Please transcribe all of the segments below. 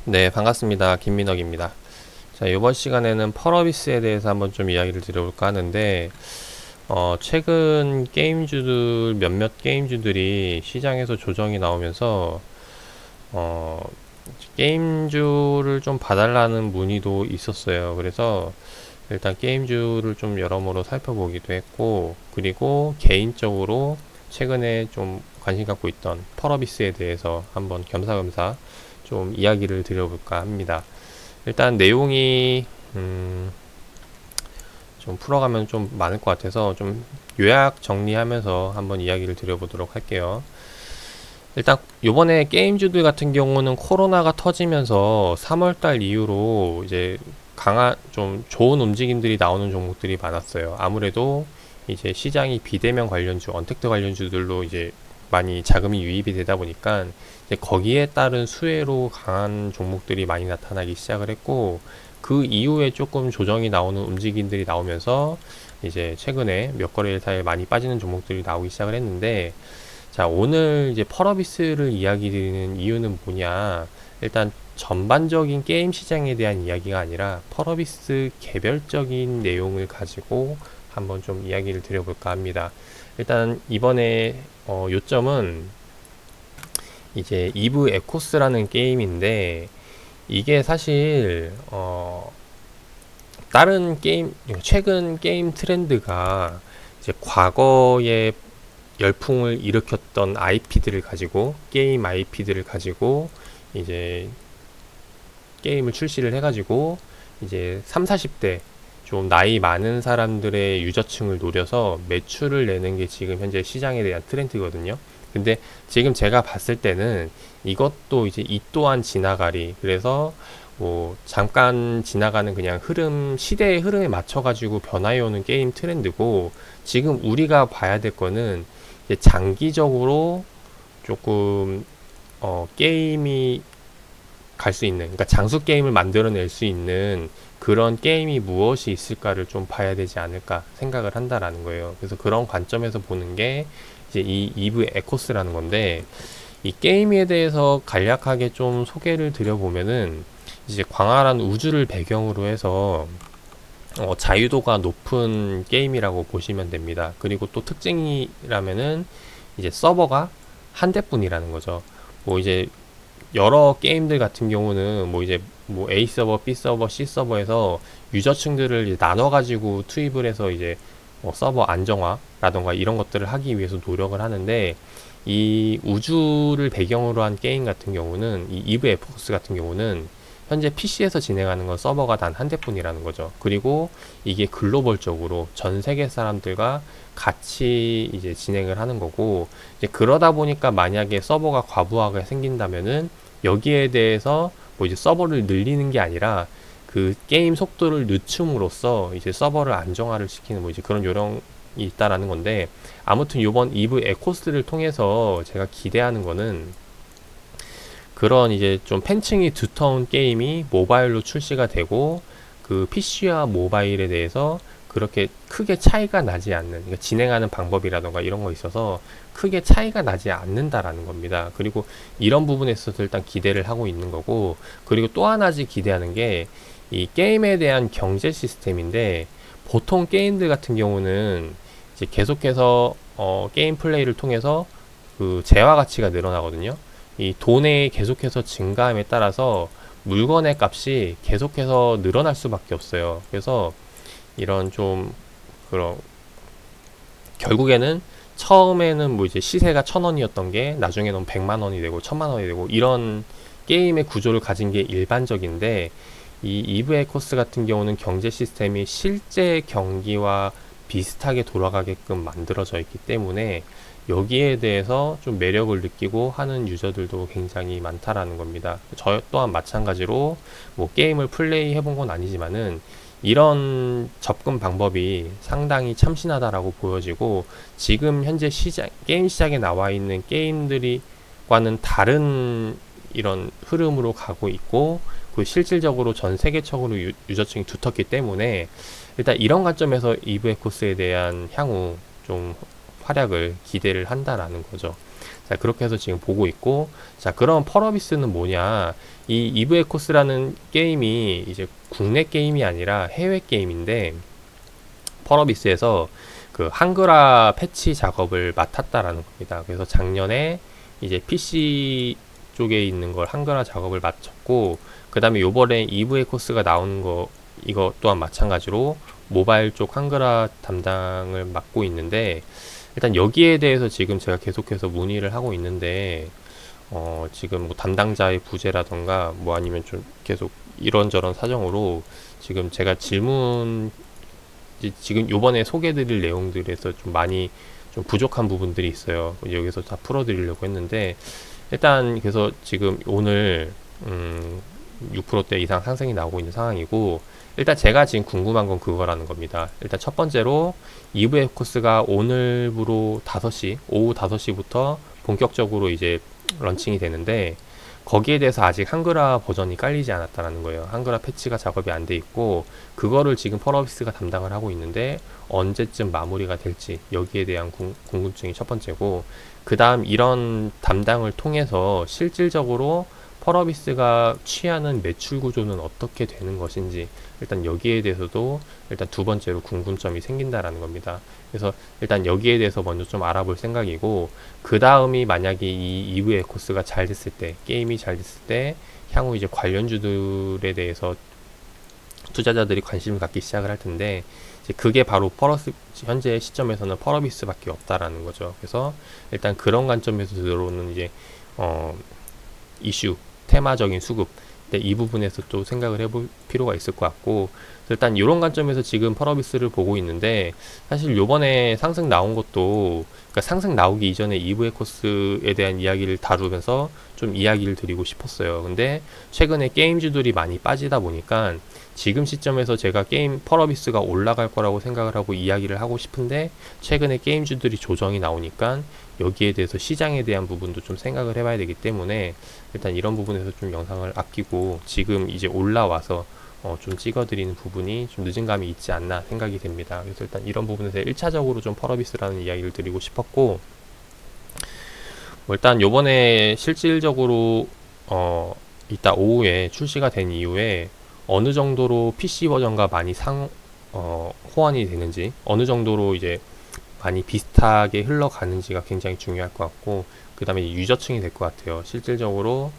네, 반갑습니다. 김민혁입니다. 자, 이번 시간에는 펄어비스에 대해서 한번 좀 이야기를 드려볼까 하는데, 최근 몇몇 게임주들이 시장에서 조정이 나오면서, 어, 게임주를 좀 봐달라는 문의도 있었어요. 그래서 일단 게임주를 좀 여러모로 살펴보기도 했고, 그리고 개인적으로 최근에 좀 관심 갖고 있던 펄어비스에 대해서 한번 겸사겸사 좀 이야기를 드려볼까 합니다. 일단 내용이 음, 좀 풀어가면 좀 많을 것 같아서 좀 요약 정리하면서 한번 이야기를 드려보도록 할게요. 일단 요번에 게임주들 같은 경우는 코로나가 터지면서 3월달 이후로 이제 강한 좀 좋은 움직임들이 나오는 종목들이 많았어요. 아무래도 이제 시장이 비대면 관련주, 언택트 관련주들로 이제 많이 자금이 유입이 되다 보니까 이제 거기에 따른 수혜로 강한 종목들이 많이 나타나기 시작을 했고, 그 이후에 조금 조정이 나오는 움직임들이 나오면서 이제 최근에 몇 거래일사에 많이 빠지는 종목들이 나오기 시작을 했는데, 자, 오늘 이제 펄어비스를 이야기 드리는 이유는 뭐냐? 일단 전반적인 게임 시장에 대한 이야기가 아니라 펄어비스 개별적인 내용을 가지고 한번 좀 이야기를 드려볼까 합니다. 일단 이번에 요점은 이제 이브 에코스라는 게임인데, 이게 사실 다른 게임, 최근 게임 트렌드가 이제 과거에 열풍을 일으켰던 IP들을 가지고, 게임 IP들을 가지고 이제 게임을 출시를 해가지고 이제 3, 40대 좀 나이 많은 사람들의 유저층을 노려서 매출을 내는 게 지금 현재 시장에 대한 트렌드거든요. 근데 지금 제가 봤을 때는 이것도 이제 이 또한 지나가리, 그래서 뭐 잠깐 지나가는 그냥 흐름, 시대의 흐름에 맞춰가지고 변화해 오는 게임 트렌드고, 지금 우리가 봐야 될 거는 이제 장기적으로 조금 게임이 갈 수 있는, 그러니까 장수 게임을 만들어낼 수 있는 그런 게임이 무엇이 있을까를 좀 봐야 되지 않을까 생각을 한다라는 거예요. 그래서 그런 관점에서 보는 게 이제 이 이브 에코스라는 건데, 이 게임에 대해서 간략하게 좀 소개를 드려보면은, 이제 광활한 우주를 배경으로 해서 자유도가 높은 게임이라고 보시면 됩니다. 그리고 또 특징이라면은 이제 서버가 한 대뿐이라는 거죠. 뭐 이제 여러 게임들 같은 경우는 뭐 이제 뭐 A 서버, B 서버, C 서버에서 유저층들을 이제 나눠가지고 투입을 해서 이제 서버 안정화라던가 이런 것들을 하기 위해서 노력을 하는데, 이 우주를 배경으로 한 게임 같은 경우는, 이 이브 에포스 같은 경우는 현재 PC에서 진행하는 건 서버가 단 한 대뿐이라는 거죠. 그리고 이게 글로벌적으로 전 세계 사람들과 같이 이제 진행을 하는 거고, 이제 그러다 보니까 만약에 서버가 과부하가 생긴다면은 여기에 대해서 뭐 이제 서버를 늘리는 게 아니라 그 게임 속도를 늦춤으로써 이제 서버를 안정화를 시키는 뭐 이제 그런 요령이 있다라는 건데, 아무튼 요번 이브 에코스를 통해서 제가 기대하는 거는 그런 이제 좀 팬층이 두터운 게임이 모바일로 출시가 되고, 그 PC와 모바일에 대해서 그렇게 크게 차이가 나지 않는, 그러니까 진행하는 방법이라던가 이런 거 있어서 크게 차이가 나지 않는다라는 겁니다. 그리고 이런 부분에 있어서 일단 기대를 하고 있는 거고, 그리고 또 하나지 기대하는 게 이 게임에 대한 경제 시스템인데, 보통 게임들 같은 경우는 이제 계속해서 게임 플레이를 통해서 그 재화 가치가 늘어나거든요. 이 돈의 계속해서 증가함에 따라서 물건의 값이 계속해서 늘어날 수밖에 없어요. 그래서 이런 좀 그런, 결국에는 처음에는 뭐 이제 시세가 1,000원이었던 게 나중에는 100만 원이 되고 1,000만 원이 되고 이런 게임의 구조를 가진 게 일반적인데, 이 이브의 코스 같은 경우는 경제 시스템이 실제 경기와 비슷하게 돌아가게끔 만들어져 있기 때문에 여기에 대해서 좀 매력을 느끼고 하는 유저들도 굉장히 많다라는 겁니다. 저 또한 마찬가지로 뭐 게임을 플레이 해본 건 아니지만은 이런 접근 방법이 상당히 참신하다라고 보여지고, 지금 현재 게임 시장에 나와 있는 게임들과는 다른 이런 흐름으로 가고 있고, 그 실질적으로 전 세계적으로 유저층이 두텁기 때문에 일단 이런 관점에서 이브 에코스에 대한 향후 좀 활약을 기대를 한다라는 거죠. 자, 그렇게 해서 지금 보고 있고, 자, 그럼 펄어비스는 뭐냐? 이 이브 에코스라는 게임이 이제 국내 게임이 아니라 해외 게임인데, 펄어비스에서 그 한글화 패치 작업을 맡았다라는 겁니다. 그래서 작년에 이제 PC 쪽에 있는 걸 한글화 작업을 마쳤고, 그 다음에 요번에 이브 에코스가 나오는 거, 이거 또한 마찬가지로 모바일 쪽 한글화 담당을 맡고 있는데, 일단 여기에 대해서 지금 제가 계속해서 문의를 하고 있는데, 지금 뭐 담당자의 부재라던가 뭐 아니면 좀 계속 이런저런 사정으로 지금 제가 지금 요번에 소개드릴 내용들에서 좀 많이 좀 부족한 부분들이 있어요. 여기서 다 풀어드리려고 했는데, 일단 그래서 지금 오늘 6%대 이상 상승이 나오고 있는 상황이고, 일단 제가 지금 궁금한 건 그거라는 겁니다. 일단 첫 번째로 이브 에코스가 오늘부로 5시, 오후 5시부터 본격적으로 이제 런칭이 되는데, 거기에 대해서 아직 한글화 버전이 깔리지 않았다는 거예요. 한글화 패치가 작업이 안 돼 있고, 그거를 지금 펄어비스가 담당을 하고 있는데 언제쯤 마무리가 될지, 여기에 대한 궁금증이 첫 번째고, 그 다음 이런 담당을 통해서 실질적으로 펄어비스가 취하는 매출 구조는 어떻게 되는 것인지, 일단 여기에 대해서도 일단 두 번째로 궁금점이 생긴다라는 겁니다. 그래서 일단 여기에 대해서 먼저 좀 알아볼 생각이고, 그 다음이 만약에 이 이브 에코스가 잘 됐을 때, 게임이 잘 됐을 때 향후 이제 관련주들에 대해서 투자자들이 관심을 갖기 시작을 할 텐데, 이제 그게 바로 현재 시점에서는 펄어비스밖에 없다라는 거죠. 그래서 일단 그런 관점에서 들어오는 이제 이슈, 테마적인 수급, 이 부분에서 또 생각을 해볼 필요가 있을 것 같고, 일단 이런 관점에서 지금 펄어비스를 보고 있는데, 사실 요번에 상승 나온 것도, 그러니까 상승 나오기 이전에 이브 에코스에 대한 이야기를 다루면서 좀 이야기를 드리고 싶었어요. 근데 최근에 게임주들이 많이 빠지다 보니까 지금 시점에서 제가 펄어비스가 올라갈 거라고 생각을 하고 이야기를 하고 싶은데, 최근에 게임주들이 조정이 나오니까 여기에 대해서 시장에 대한 부분도 좀 생각을 해봐야 되기 때문에, 일단 이런 부분에서 좀 영상을 아끼고 지금 이제 올라와서 좀 찍어드리는 부분이 좀 늦은 감이 있지 않나 생각이 됩니다. 그래서 일단 이런 부분에서 1차적으로 좀 펄어비스라는 이야기를 드리고 싶었고, 뭐 일단 요번에 실질적으로 이따 오후에 출시가 된 이후에 어느 정도로 PC 버전과 많이 호환이 되는지, 어느 정도로 이제 많이 비슷하게 흘러가는지가 굉장히 중요할 것 같고, 그 다음에 유저층이 될 것 같아요. 실질적으로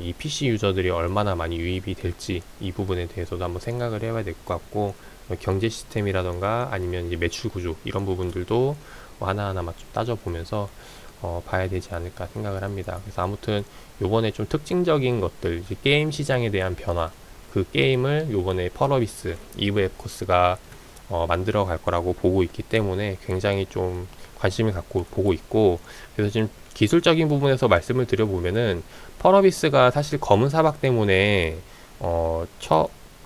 이 PC 유저들이 얼마나 많이 유입이 될지, 이 부분에 대해서도 한번 생각을 해봐야 될 것 같고, 경제 시스템이라던가 아니면 이제 매출 구조, 이런 부분들도 하나하나 좀 따져보면서 봐야 되지 않을까 생각을 합니다. 그래서 아무튼 요번에 좀 특징적인 것들, 이제 게임 시장에 대한 변화, 그 게임을 요번에 펄어비스, 이브 에코스가 만들어 갈 거라고 보고 있기 때문에 굉장히 좀 관심을 갖고 보고 있고, 그래서 지금 기술적인 부분에서 말씀을 드려보면은, 펄어비스가 사실 검은 사막 때문에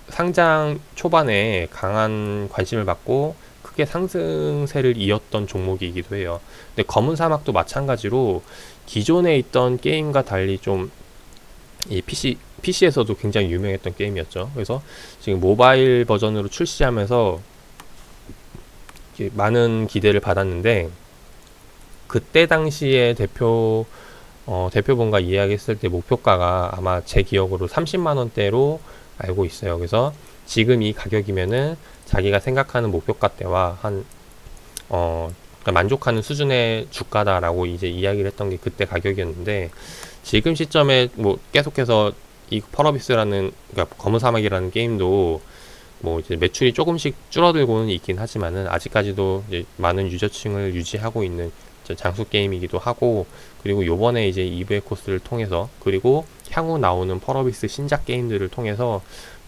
상장 초반에 강한 관심을 받고 크게 상승세를 이었던 종목이기도 해요. 근데 검은 사막도 마찬가지로 기존에 있던 게임과 달리 좀 이 PC에서도 굉장히 유명했던 게임이었죠. 그래서 지금 모바일 버전으로 출시하면서 많은 기대를 받았는데, 그때 당시에 대표분과 이야기했을 때 목표가가 아마 제 기억으로 30만원대로 알고 있어요. 그래서 지금 이 가격이면은 자기가 생각하는 목표가대와 그러니까 만족하는 수준의 주가다라고 이제 이야기를 했던 게 그때 가격이었는데, 지금 시점에 뭐 계속해서 이 펄어비스라는, 그러니까 검은 사막이라는 게임도 뭐 이제 매출이 조금씩 줄어들고는 있긴 하지만은 아직까지도 이제 많은 유저층을 유지하고 있는 장수 게임이기도 하고, 그리고 요번에 이제 이브 에코스를 통해서, 그리고 향후 나오는 펄어비스 신작 게임들을 통해서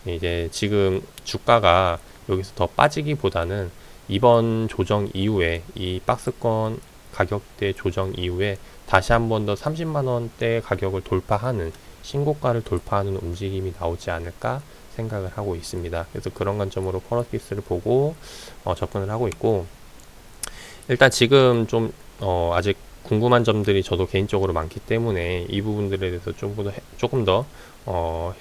이제 지금 주가가 여기서 더 빠지기보다는 이번 조정 이후에, 이 박스권 가격대 조정 이후에 다시 한 번 더 30만원대 가격을 돌파하는, 신고가를 돌파하는 움직임이 나오지 않을까 생각을 하고 있습니다. 그래서 그런 관점으로 펄어비스를 보고 접근을 하고 있고, 일단 지금 좀 아직 궁금한 점들이 저도 개인적으로 많기 때문에 이 부분들에 대해서 조금 더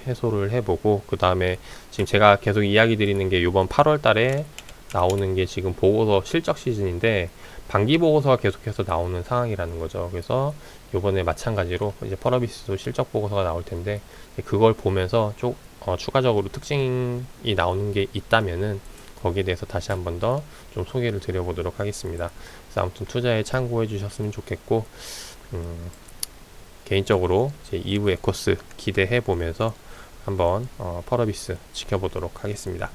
해소를 해보고, 그 다음에 지금 제가 계속 이야기 드리는 게 이번 8월 달에 나오는 게 지금 보고서 실적 시즌인데, 반기 보고서가 계속해서 나오는 상황이라는 거죠. 그래서 요번에 마찬가지로 이제 펄어비스도 실적 보고서가 나올 텐데 그걸 보면서 추가적으로 특징이 나오는 게 있다면은 거기에 대해서 다시 한 번 더 좀 소개를 드려보도록 하겠습니다. 그래서 아무튼 투자에 참고해 주셨으면 좋겠고, 개인적으로 제 이후의 코스 기대해 보면서 한번 펄어비스 지켜보도록 하겠습니다.